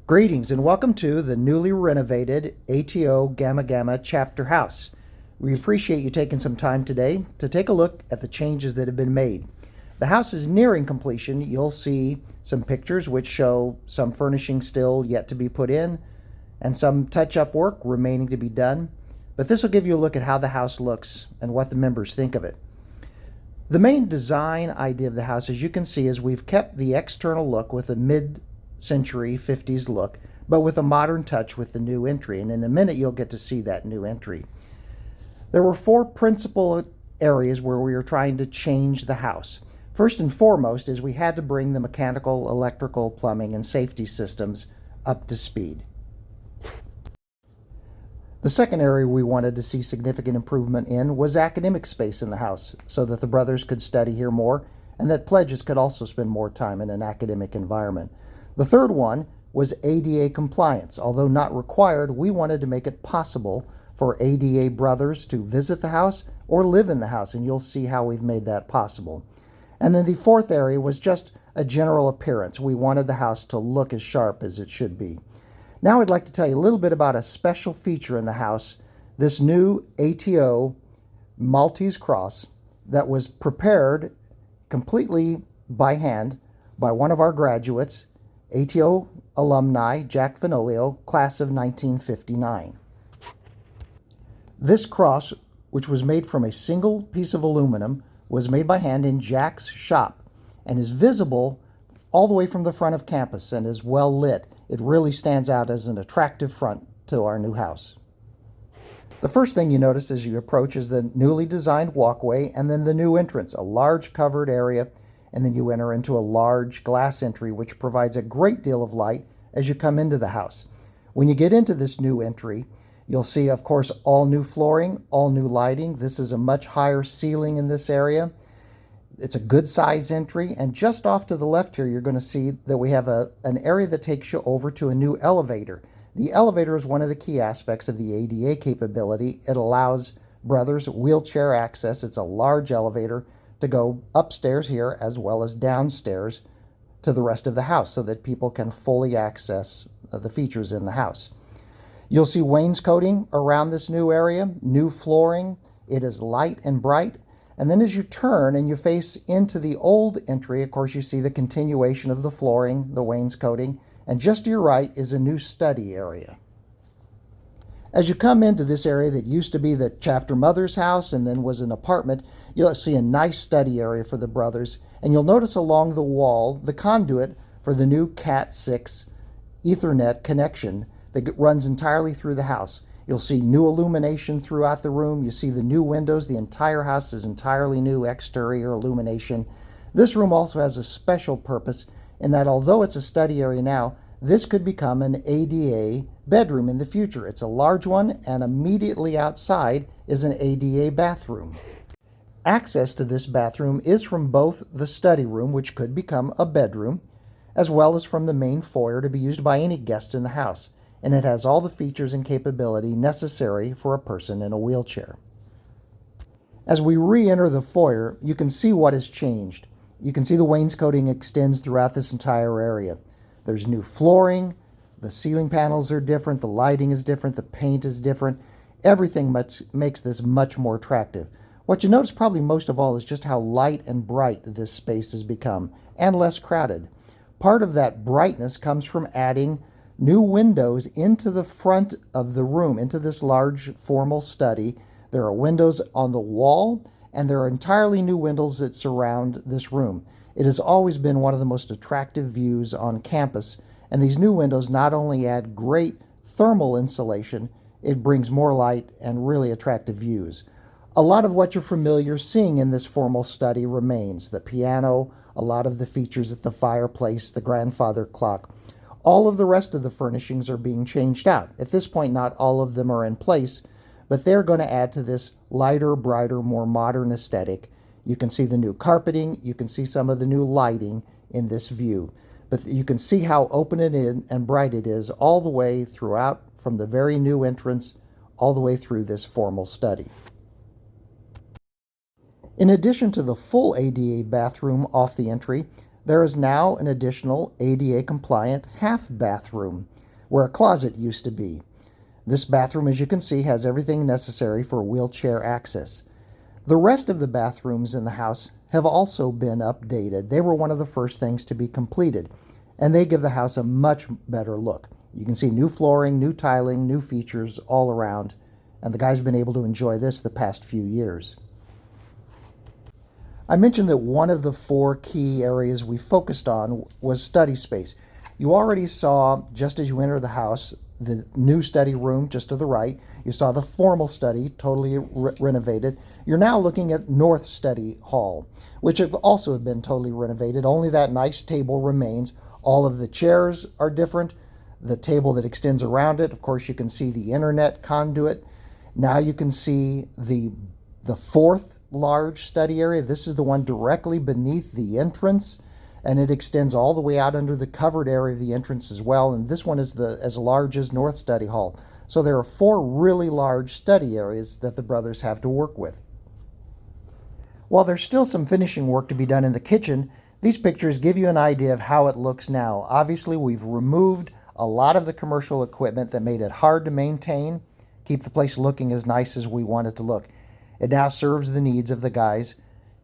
Greetings and welcome to the newly renovated ATO Gamma Gamma Chapter House. We appreciate you taking some time today to take a look at the changes that have been made. The house is nearing completion. You'll see some pictures which show some furnishing still yet to be put in and some touch-up work remaining to be done. But this will give you a look at how the house looks and what the members think of it. The main design idea of the house, as you can see, is we've kept the external look with a mid-century 50s look, but with a modern touch with the new entry. And in a minute, you'll get to see that new entry. There were four principal areas where we were trying to change the house. First and foremost is we had to bring the mechanical, electrical, plumbing, and safety systems up to speed. The second area we wanted to see significant improvement in was academic space in the house, so that the brothers could study here more and that pledges could also spend more time in an academic environment. The third one was ADA compliance. Although not required, we wanted to make it possible for ADA brothers to visit the house or live in the house, and you'll see how we've made that possible. And then the fourth area was just a general appearance. We wanted the house to look as sharp as it should be. Now I'd like to tell you a little bit about a special feature in the house, this new ATO Maltese cross that was prepared completely by hand by one of our graduates, ATO alumni Jack Fenolio, class of 1959. This cross, which was made from a single piece of aluminum, was made by hand in Jack's shop and is visible all the way from the front of campus and is well lit. It really stands out as an attractive front to our new house. The first thing you notice as you approach is the newly designed walkway and then the new entrance, a large covered area, and then you enter into a large glass entry which provides a great deal of light as you come into the house. When you get into this new entry, you'll see, of course, all new flooring, all new lighting. This is a much higher ceiling in this area. It's a good size entry, and just off to the left here, you're going to see that we have an area that takes you over to a new elevator. The elevator is one of the key aspects of the ADA capability. It allows brothers wheelchair access. It's a large elevator to go upstairs here as well as downstairs to the rest of the house so that people can fully access the features in the house. You'll see wainscoting around this new area, new flooring. It is light and bright. And then as you turn and you face into the old entry, of course, you see the continuation of the flooring, the wainscoting, and just to your right is a new study area. As you come into this area that used to be the chapter mother's house and then was an apartment, you'll see a nice study area for the brothers, and you'll notice along the wall the conduit for the new Cat 6 Ethernet connection that runs entirely through the house. You'll see new illumination throughout the room. You see the new windows. The entire house is entirely new exterior illumination. This room also has a special purpose in that although it's a study area now, this could become an ADA bedroom in the future. It's a large one, and immediately outside is an ADA bathroom. Access to this bathroom is from both the study room, which could become a bedroom, as well as from the main foyer to be used by any guest in the house. And it has all the features and capability necessary for a person in a wheelchair. As we re-enter the foyer, you can see what has changed. You can see the wainscoting extends throughout this entire area. There's new flooring, the ceiling panels are different, the lighting is different, the paint is different. Everything makes this much more attractive. What you notice probably most of all is just how light and bright this space has become, and less crowded. Part of that brightness comes from adding new windows into the front of the room, into this large formal study. There are windows on the wall, and there are entirely new windows that surround this room. It has always been one of the most attractive views on campus, and these new windows not only add great thermal insulation, it brings more light and really attractive views. A lot of what you're familiar seeing in this formal study remains. The piano, a lot of the features at the fireplace, the grandfather clock. All of the rest of the furnishings are being changed out. At this point, not all of them are in place, but they're going to add to this lighter, brighter, more modern aesthetic. You can see the new carpeting, you can see some of the new lighting in this view, but you can see how open it is and bright it is all the way throughout, from the very new entrance all the way through this formal study. In addition to the full ADA bathroom off the entry, There is now an additional ADA compliant half bathroom where a closet used to be. This bathroom, as you can see, has everything necessary for wheelchair access. The rest of the bathrooms in the house have also been updated. They were one of the first things to be completed, and they give the house a much better look. You can see new flooring, new tiling, new features all around, and the guys have been able to enjoy this the past few years. I mentioned that one of the 4 key areas we focused on was study space. You already saw, just as you enter the house, the new study room just to the right. You saw the formal study, totally renovated. You're now looking at North Study Hall, which have also been totally renovated. Only that nice table remains. All of the chairs are different. The table that extends around it, of course, you can see the internet conduit. Now you can see the 4th large study area. This is the one directly beneath the entrance, and it extends all the way out under the covered area of the entrance as well. And this one is as large as North Study Hall. So there are 4 really large study areas that the brothers have to work with. While there's still some finishing work to be done in the kitchen, these pictures give you an idea of how it looks now. Obviously, we've removed a lot of the commercial equipment that made it hard to maintain, keep the place looking as nice as we want it to look. It now serves the needs of the guys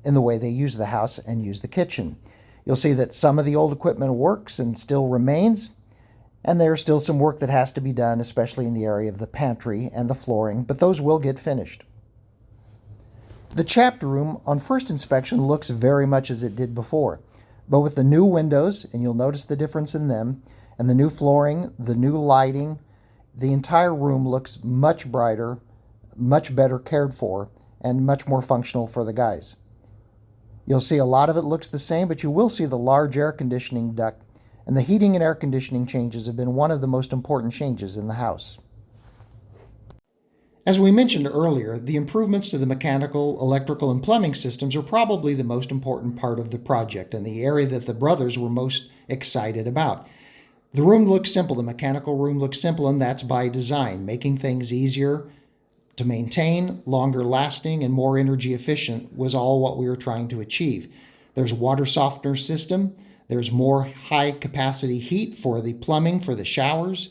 in the way they use the house and use the kitchen. You'll see that some of the old equipment works and still remains, and there's still some work that has to be done, especially in the area of the pantry and the flooring, but those will get finished. The chapter room on first inspection looks very much as it did before, but with the new windows, and you'll notice the difference in them, and the new flooring, the new lighting, the entire room looks much brighter, much better cared for, and much more functional for the guys. You'll see a lot of it looks the same, but you will see the large air conditioning duct, and the heating and air conditioning changes have been one of the most important changes in the house. As we mentioned earlier, the improvements to the mechanical, electrical, and plumbing systems are probably the most important part of the project and the area that the brothers were most excited about. The room looks simple, the mechanical room looks simple, and that's by design, making things easier to maintain, longer lasting, and more energy efficient was all what we were trying to achieve. There's a water softener system. There's more high capacity heat for the plumbing for the showers.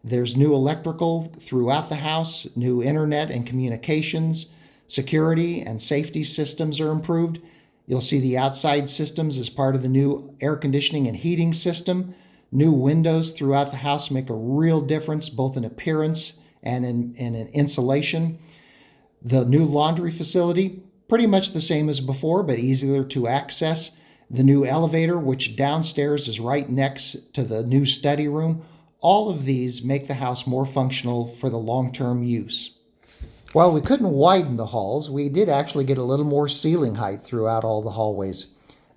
There's new electrical throughout the house, new internet and communications. Security and safety systems are improved. You'll see the outside systems as part of the new air conditioning and heating system. New windows throughout the house make a real difference, both in appearance and in insulation. The new laundry facility, pretty much the same as before, but easier to access. The new elevator, which downstairs is right next to the new study room. All of these make the house more functional for the long-term use. While we couldn't widen the halls, we did actually get a little more ceiling height throughout all the hallways.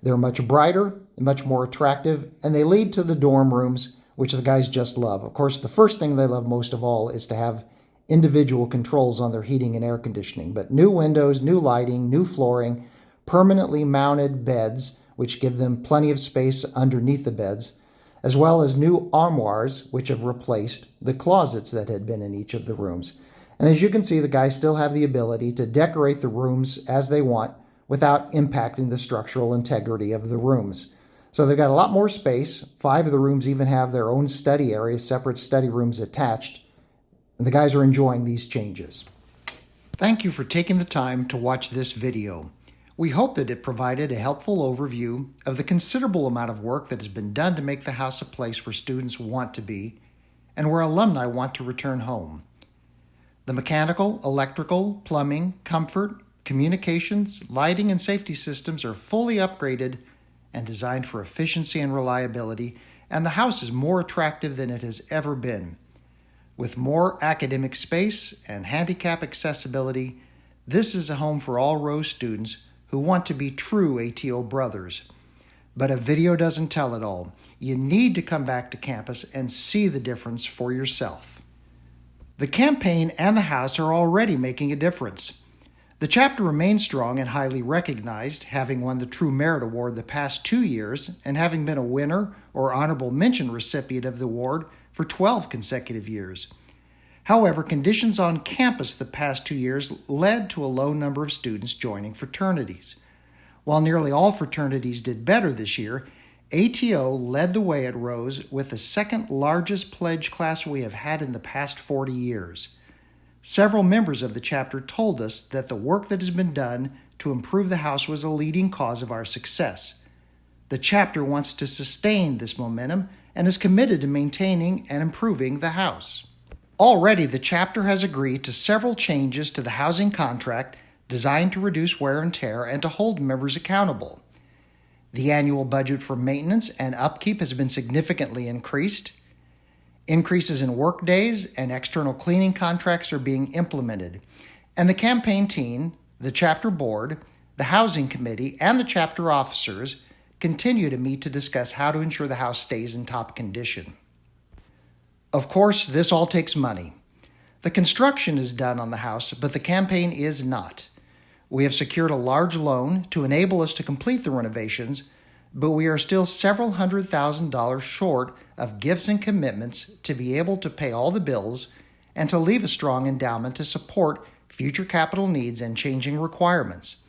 They're much brighter and much more attractive, and they lead to the dorm rooms, which the guys just love. Of course, the first thing they love most of all is to have individual controls on their heating and air conditioning. But new windows, new lighting, new flooring, permanently mounted beds, which give them plenty of space underneath the beds, as well as new armoires, which have replaced the closets that had been in each of the rooms. And as you can see, the guys still have the ability to decorate the rooms as they want without impacting the structural integrity of the rooms. So they've got a lot more space. 5 of the rooms even have their own study areas, separate study rooms attached. And the guys are enjoying these changes. Thank you for taking the time to watch this video. We hope that it provided a helpful overview of the considerable amount of work that has been done to make the house a place where students want to be and where alumni want to return home. The mechanical, electrical, plumbing, comfort, communications, lighting, and safety systems are fully upgraded and designed for efficiency and reliability, and the house is more attractive than it has ever been. With more academic space and handicap accessibility, this is a home for all Rose students who want to be true ATO brothers. But a video doesn't tell it all. You need to come back to campus and see the difference for yourself. The campaign and the house are already making a difference. The chapter remains strong and highly recognized, having won the True Merit Award the past 2 years and having been a winner or honorable mention recipient of the award for 12 consecutive years. However, conditions on campus the past 2 years led to a low number of students joining fraternities. While nearly all fraternities did better this year, ATO led the way at Rose with the second largest pledge class we have had in the past 40 years. Several members of the chapter told us that the work that has been done to improve the house was a leading cause of our success. The chapter wants to sustain this momentum and is committed to maintaining and improving the house. Already, the chapter has agreed to several changes to the housing contract designed to reduce wear and tear and to hold members accountable. The annual budget for maintenance and upkeep has been significantly increased. Increases in work days and external cleaning contracts are being implemented. And the campaign team, the chapter board, the housing committee, and the chapter officers continue to meet to discuss how to ensure the house stays in top condition. Of course, this all takes money. The construction is done on the house, but the campaign is not. We have secured a large loan to enable us to complete the renovations, but we are still several $100,000 short of gifts and commitments to be able to pay all the bills and to leave a strong endowment to support future capital needs and changing requirements.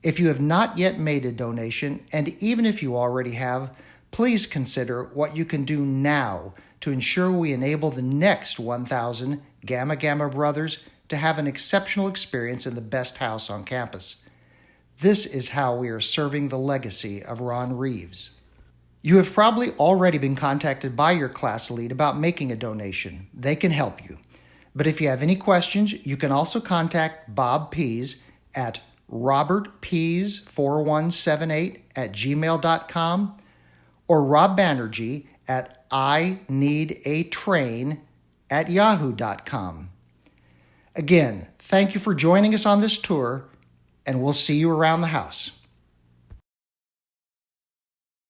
If you have not yet made a donation, and even if you already have, please consider what you can do now to ensure we enable the next 1,000 Gamma Gamma brothers to have an exceptional experience in the best house on campus. This is how we are serving the legacy of Ron Reeves. You have probably already been contacted by your class lead about making a donation. They can help you. But if you have any questions, you can also contact Bob Pease at robertpease4178@gmail.com or Rob Banerjee at ineedatrain@yahoo.com. Again, thank you for joining us on this tour, and we'll see you around the house.